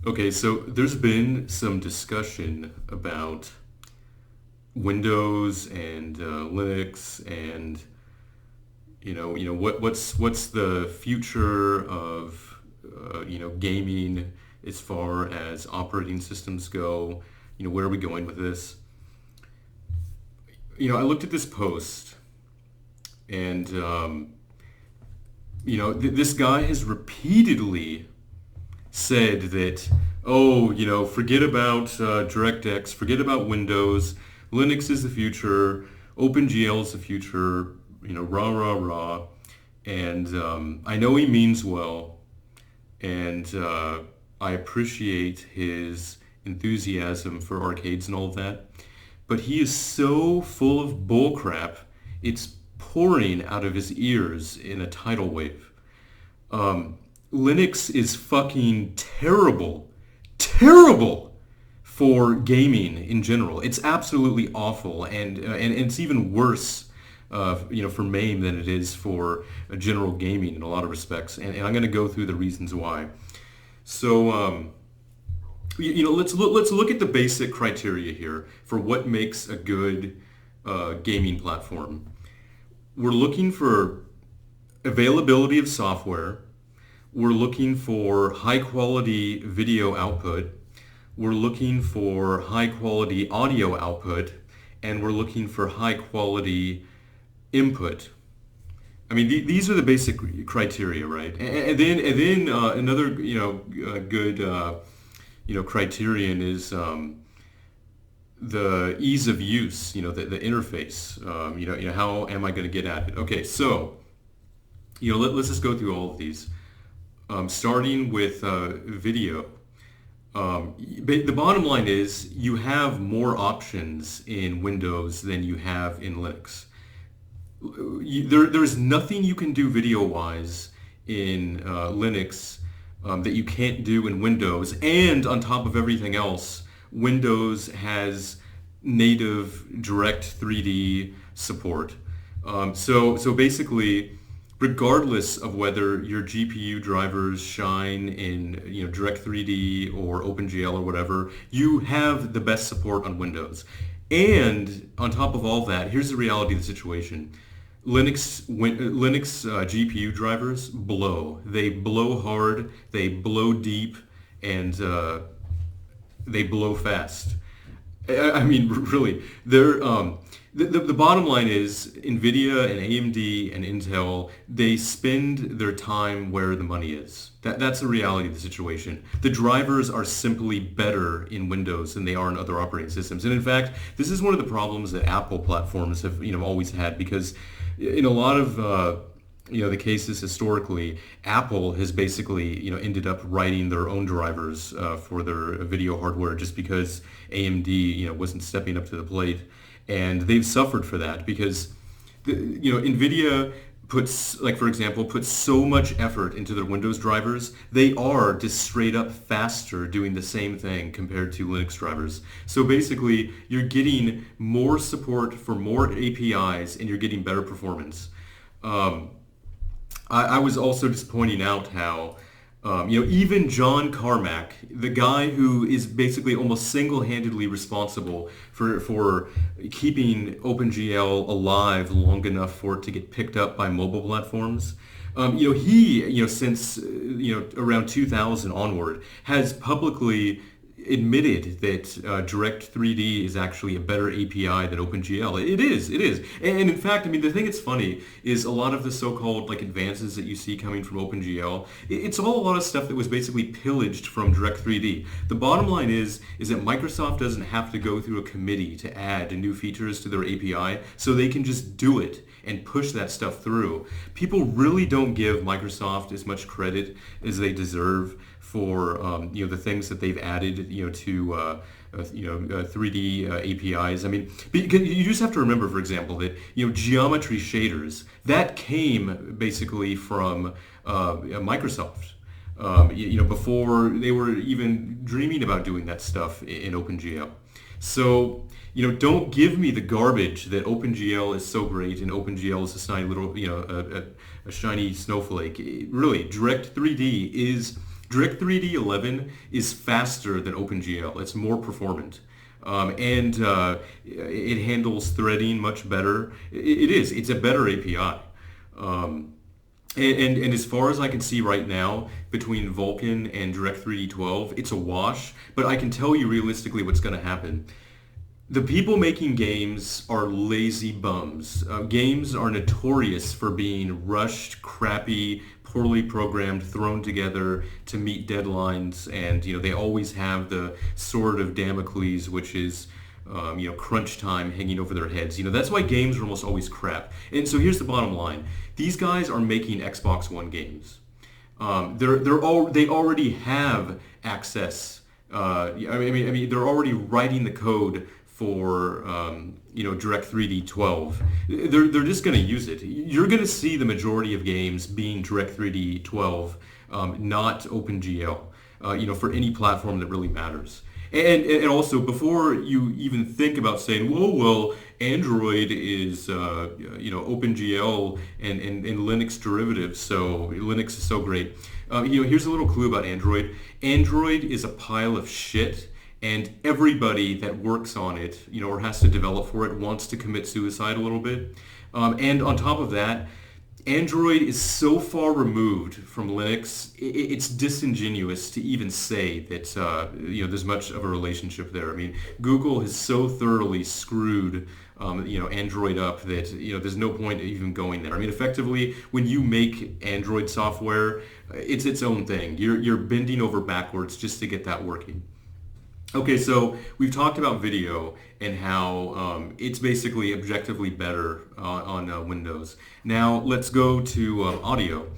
Okay, so there's been some discussion about Windows and Linux, and what's the future of gaming as far as operating systems go. Where are we going with this? I looked at this post, and this guy has repeatedly said that, oh, forget about DirectX, forget about Windows, Linux is the future, OpenGL is the future, rah, rah, rah. And I know he means well, and I appreciate his enthusiasm for arcades and all of that. But he is so full of bullcrap, it's pouring out of his ears in a tidal wave. Um, Linux is fucking terrible, terrible for gaming in general. It's absolutely awful, and it's even worse, for MAME than it is for general gaming in a lot of respects. And I'm going to go through the reasons why. So, let's look at the basic criteria here for what makes a good gaming platform. We're looking for availability of software. We're looking for high quality video output. We're looking for high quality audio output, and we're looking for high quality input. I mean, these are the basic criteria, right? And then another good criterion is the ease of use. The interface. How am I going to get at it? Okay, so let's just go through all of these. Starting with video. The bottom line is you have more options in Windows than you have in Linux. There's nothing you can do video-wise in Linux that you can't do in Windows. And on top of everything else, Windows has native direct 3D support. So basically, regardless of whether your GPU drivers shine in Direct 3D or OpenGL or whatever, you have the best support on Windows. And on top of all that, here's the reality of the situation. Linux GPU drivers blow. They blow hard, they blow deep, and they blow fast. I mean, really, they're the bottom line is NVIDIA and AMD and Intel, they spend their time where the money is. That's the reality of the situation. The drivers are simply better in Windows than they are in other operating systems. And in fact, this is one of the problems that Apple platforms have always had, because in a lot of the cases historically, Apple has basically ended up writing their own drivers for their video hardware just because AMD wasn't stepping up to the plate, and they've suffered for that because NVIDIA for example, puts so much effort into their Windows drivers. They are just straight up faster doing the same thing compared to Linux drivers. So basically, you're getting more support for more APIs and you're getting better performance. I was also just pointing out how, even John Carmack, the guy who is basically almost single-handedly responsible for keeping OpenGL alive long enough for it to get picked up by mobile platforms, he, since, around 2000 onward, has publicly admitted that Direct 3D is actually a better API than OpenGL. It is. And in fact, I mean, the thing that's funny is a lot of the so-called advances that you see coming from OpenGL, it's all a lot of stuff that was basically pillaged from Direct 3D. The bottom line is that Microsoft doesn't have to go through a committee to add new features to their API, so they can just do it and push that stuff through. People really don't give Microsoft as much credit as they deserve for the things that they've added to 3D APIs. I mean, you just have to remember, for example, that geometry shaders, that came basically from Microsoft. Before they were even dreaming about doing that stuff in OpenGL. So, don't give me the garbage that OpenGL is so great and OpenGL is a shiny snowflake. Really, Direct Direct3D 11 is faster than OpenGL. It's more performant. And it handles threading much better. It is. It's a better API. Um, and as far as I can see right now, between Vulkan and Direct3D 12, it's a wash. But I can tell you realistically what's going to happen. The people making games are lazy bums. Games are notorious for being rushed, crappy, poorly programmed, thrown together to meet deadlines, and they always have the sword of Damocles, which is crunch time hanging over their heads. That's why games are almost always crap. And so here's the bottom line: these guys are making Xbox One games. They already have access. They're already writing the code for Direct3D 12. They're just going to use it. You're going to see the majority of games being Direct3D 12, not OpenGL. For any platform that really matters. And also, before you even think about saying, well, Android is OpenGL and Linux derivatives, so Linux is so great. Here's a little clue about Android. Android is a pile of shit, and everybody that works on it, or has to develop for it, wants to commit suicide a little bit. And on top of that, Android is so far removed from Linux, it's disingenuous to even say that there's much of a relationship there. I mean, Google has so thoroughly screwed Android up that there's no point even going there. I mean, effectively, when you make Android software, it's its own thing. You're bending over backwards just to get that working. Okay, so we've talked about video and how it's basically objectively better on Windows. Now let's go to audio.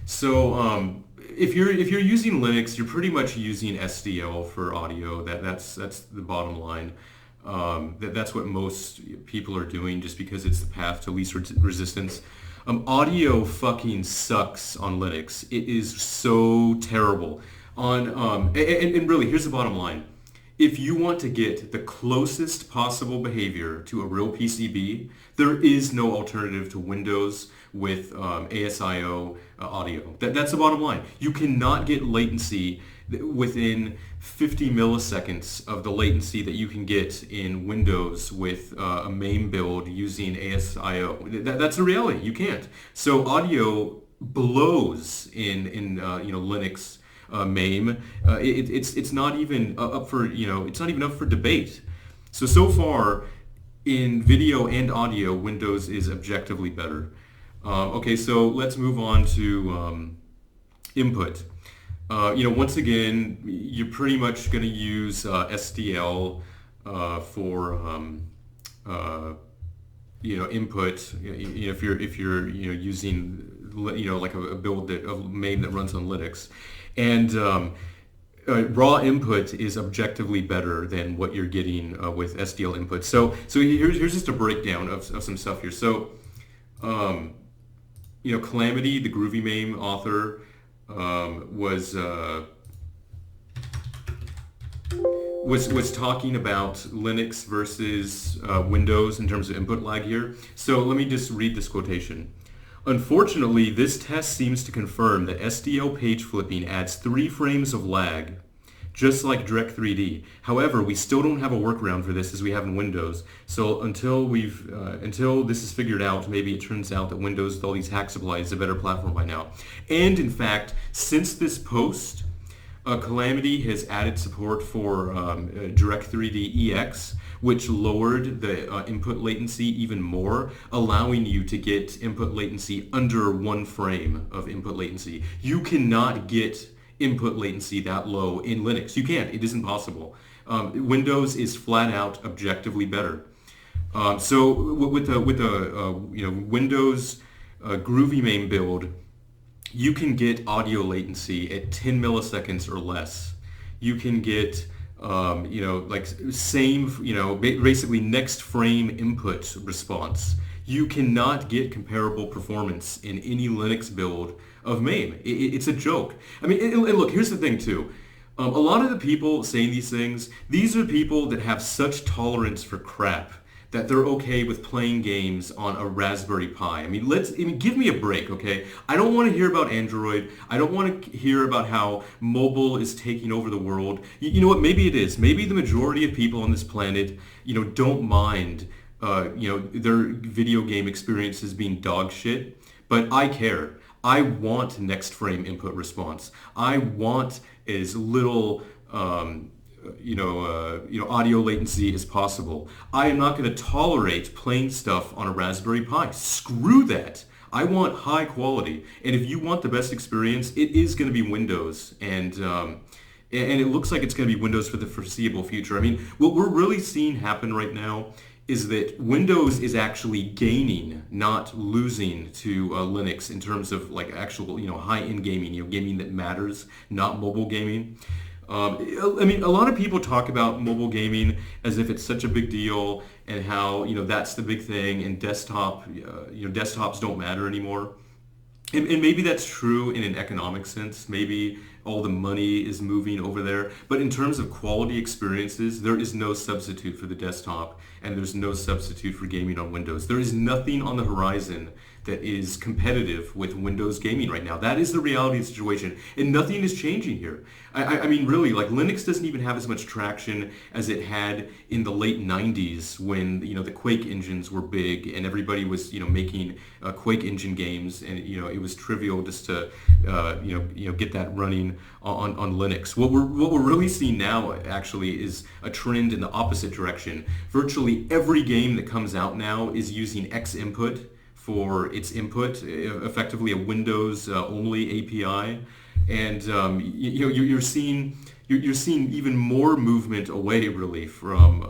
So if you're using Linux, you're pretty much using SDL for audio. That's the bottom line. That's what most people are doing, just because it's the path to least resistance. Audio fucking sucks on Linux. It is so terrible. And really, here's the bottom line. If you want to get the closest possible behavior to a real PCB, there is no alternative to Windows with ASIO audio. That's the bottom line. You cannot get latency within 50 milliseconds of the latency that you can get in Windows with a MAME build using ASIO. That's a reality. You can't. So audio blows in Linux. MAME, it's not even up for it's not even up for debate. So far in video and audio, Windows is objectively better. Okay, so let's move on to input. Once again, you're pretty much going to use SDL for input. If you're using like a build a MAME that runs on Linux. And raw input is objectively better than what you're getting with SDL input. So here's just a breakdown of some stuff here. So, Calamity, the Groovy MAME author, was talking about Linux versus Windows in terms of input lag here. So let me just read this quotation. Unfortunately, this test seems to confirm that SDL page flipping adds 3 frames of lag, just like Direct3D. However, we still don't have a workaround for this as we have in Windows. So until this is figured out, maybe it turns out that Windows with all these hack supplies is a better platform by now. And in fact, since this post, Calamity has added support for Direct3D EX, which lowered the input latency even more, allowing you to get input latency under 1 frame of input latency. You cannot get input latency die that low in Linux. You can't. It isn't possible. Windows is flat out objectively better. So with the Windows Groovy MAME build, you can get audio latency at 10 milliseconds or less. You can get basically next frame input response. You cannot get comparable performance in any Linux build of MAME. It's a joke. I mean, and look, here's the thing too. A lot of the people saying these things, these are people that have such tolerance for crap that they're okay with playing games on a Raspberry Pi. Give me a break, okay? I don't want to hear about Android. I don't want to hear about how mobile is taking over the world. You know what? Maybe it is. Maybe the majority of people on this planet, don't mind, their video game experiences being dog shit. But I care. I want next frame input response. I want as little audio latency as possible. I am not going to tolerate playing stuff on a Raspberry Pi. Screw that. I want high quality. And if you want the best experience, it is going to be Windows. And it looks like it's going to be Windows for the foreseeable future. I mean, what we're really seeing happen right now is that Windows is actually gaining, not losing to Linux in terms of like actual, high-end gaming, gaming that matters, not mobile gaming. A lot of people talk about mobile gaming as if it's such a big deal and how, that's the big thing and desktops don't matter anymore. And maybe that's true in an economic sense. Maybe all the money is moving over there. But in terms of quality experiences, there is no substitute for the desktop, and there's no substitute for gaming on Windows. There is nothing on the horizon that is competitive with Windows gaming right now. That is the reality of the situation, and nothing is changing here. Really, like Linux doesn't even have as much traction as it had in the late 90s when, the Quake engines were big and everybody was, making Quake engine games, and, it was trivial just to, get that running on Linux. What we're really seeing now actually is a trend in the opposite direction. Virtually every game that comes out now is using X input for its input, effectively a Windows only API, and you're seeing even more movement away really from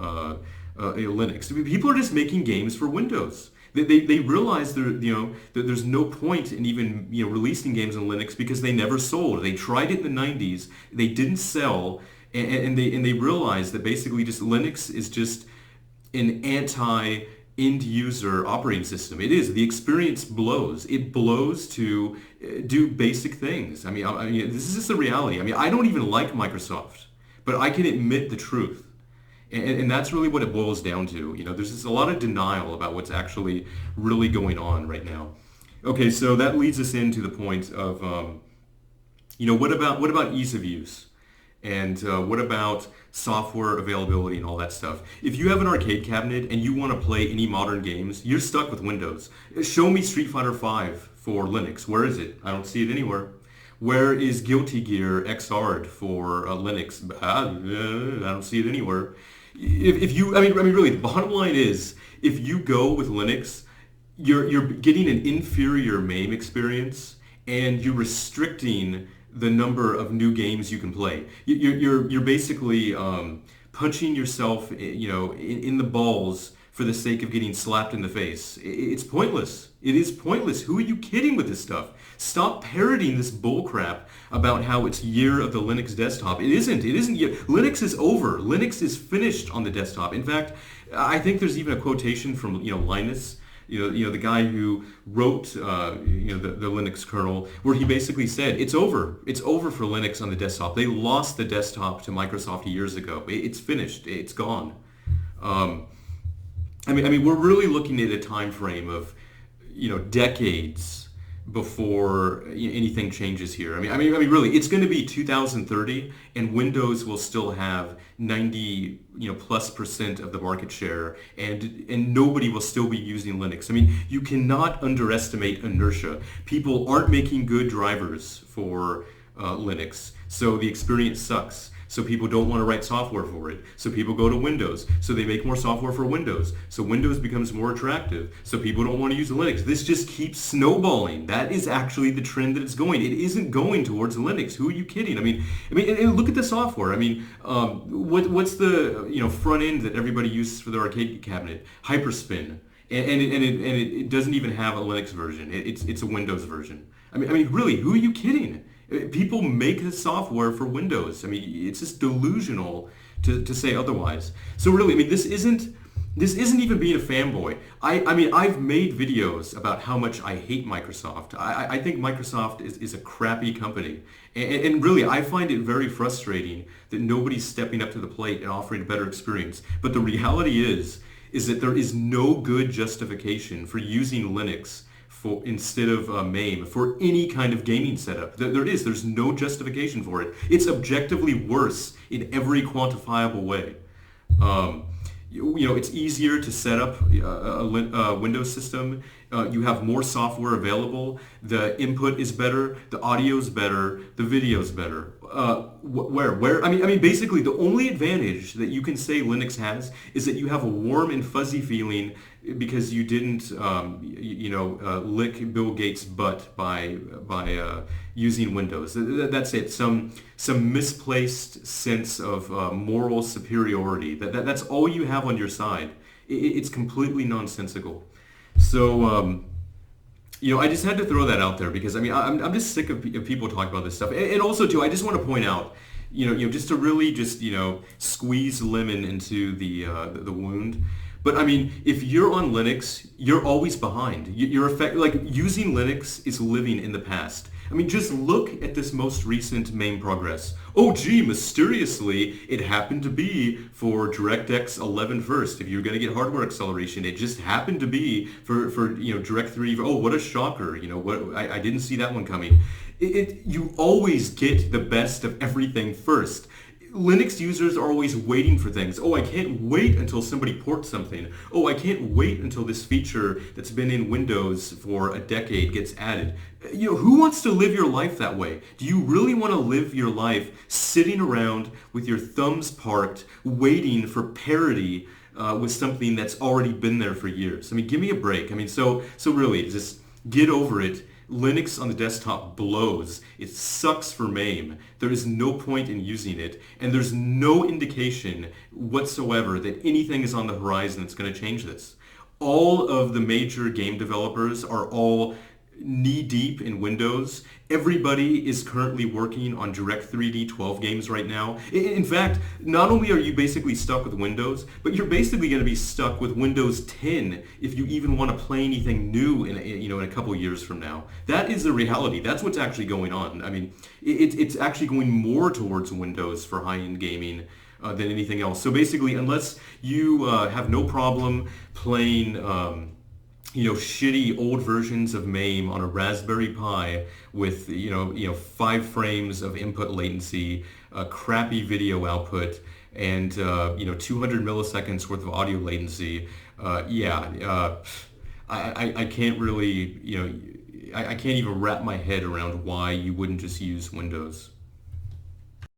Linux. I mean, people are just making games for Windows. They realize that there's no point in even releasing games on Linux because they never sold. They tried it in the 90s, they didn't sell, and they realized that basically just Linux is just an anti end user operating system. It is. The experience blows. It blows to do basic things. This is just the reality. I don't even like Microsoft, but I can admit the truth. And that's really what it boils down to. There's just a lot of denial about what's actually really going on right now. Okay, so that leads us into the point of, what about ease of use? And what about software availability and all that stuff? If you have an arcade cabinet and you want to play any modern games, you're stuck with Windows. Show me Street Fighter V for Linux. Where is it? I don't see it anywhere. Where is Guilty Gear XR'd for Linux? I don't see it anywhere. If you, really, the bottom line is, if you go with Linux, you're getting an inferior MAME experience, and you're restricting the number of new games you can play. You're basically punching yourself, in the balls for the sake of getting slapped in the face. It's pointless. It is pointless. Who are you kidding with this stuff? Stop parroting this bullcrap about how it's year of the Linux desktop. It isn't. It isn't yet. Linux is over. Linux is finished on the desktop. In fact, I think there's even a quotation from Linus, the guy who wrote the Linux kernel, where he basically said it's over. It's over for Linux on the desktop. They lost the desktop to Microsoft years ago. It's finished. It's gone. We're really looking at a time frame of decades before anything changes here. Really, it's going to be 2030, and Windows will still have 90 plus% of the market share, and nobody will still be using Linux. You cannot underestimate inertia. People aren't making good drivers for Linux, so the experience sucks. So people don't want to write software for it. So people go to Windows. So they make more software for Windows. So Windows becomes more attractive. So people don't want to use Linux. This just keeps snowballing. That is actually the trend that it's going. It isn't going towards Linux. Who are you kidding? And look at the software. What's the front end that everybody uses for their arcade cabinet? Hyperspin. And it doesn't even have a Linux version. It's a Windows version. Really, who are you kidding? People make the software for Windows. It's just delusional to say otherwise. So really, this isn't even being a fanboy. I've made videos about how much I hate Microsoft. I think Microsoft is a crappy company. And really, I find it very frustrating that nobody's stepping up to the plate and offering a better experience. But the reality is is that there is no good justification for using Linux for instead of MAME for any kind of gaming setup. There's no justification for it. It's objectively worse in every quantifiable way. Um, it's easier to set up a Windows system. You have more software available. The input is better. The audio is better. The video is better. Where? I mean, basically, the only advantage that you can say Linux has is that you have a warm and fuzzy feeling because you didn't, lick Bill Gates' butt by using Windows. That's it. Some misplaced sense of moral superiority. That's all you have on your side. It's completely nonsensical. So, I just had to throw that out there because I'm just sick of people talking about this stuff. And also too, I just want to point out, just to really just squeeze lemon into the wound. But I mean, if you're on Linux, you're always behind. Like using Linux is living in the past. I mean, just look at this most recent MAME progress. Oh, gee, mysteriously, it happened to be for DirectX 11 first. If you're going to get hardware acceleration, it just happened to be for Direct 3. Oh, what a shocker! I didn't see that one coming. You always get the best of everything first. Linux users are always waiting for things. Oh, I can't wait until somebody ports something. Oh, I can't wait until this feature that's been in Windows for a decade gets added. Who wants to live your life that way? Do you really want to live your life sitting around with your thumbs parked, waiting for parity with something that's already been there for years? I mean, give me a break. I mean, so really, just get over it. Linux on the desktop blows. It sucks for MAME. There is no point in using it, and there's no indication whatsoever that anything is on the horizon that's going to change this. All of the major game developers are all knee-deep in Windows. Everybody is currently working on Direct 3D 12 games right now. In fact, not only are you basically stuck with Windows, but you're basically going to be stuck with Windows 10 if you even want to play anything new in a couple years from now. That is the reality. That's what's actually going on. I mean, it's actually going more towards Windows for high-end gaming than anything else. So basically, unless you have no problem playing shitty old versions of MAME on a Raspberry Pi with 5 frames of input latency, crappy video output, and 200 milliseconds worth of audio latency. I can't really I can't even wrap my head around why you wouldn't just use Windows.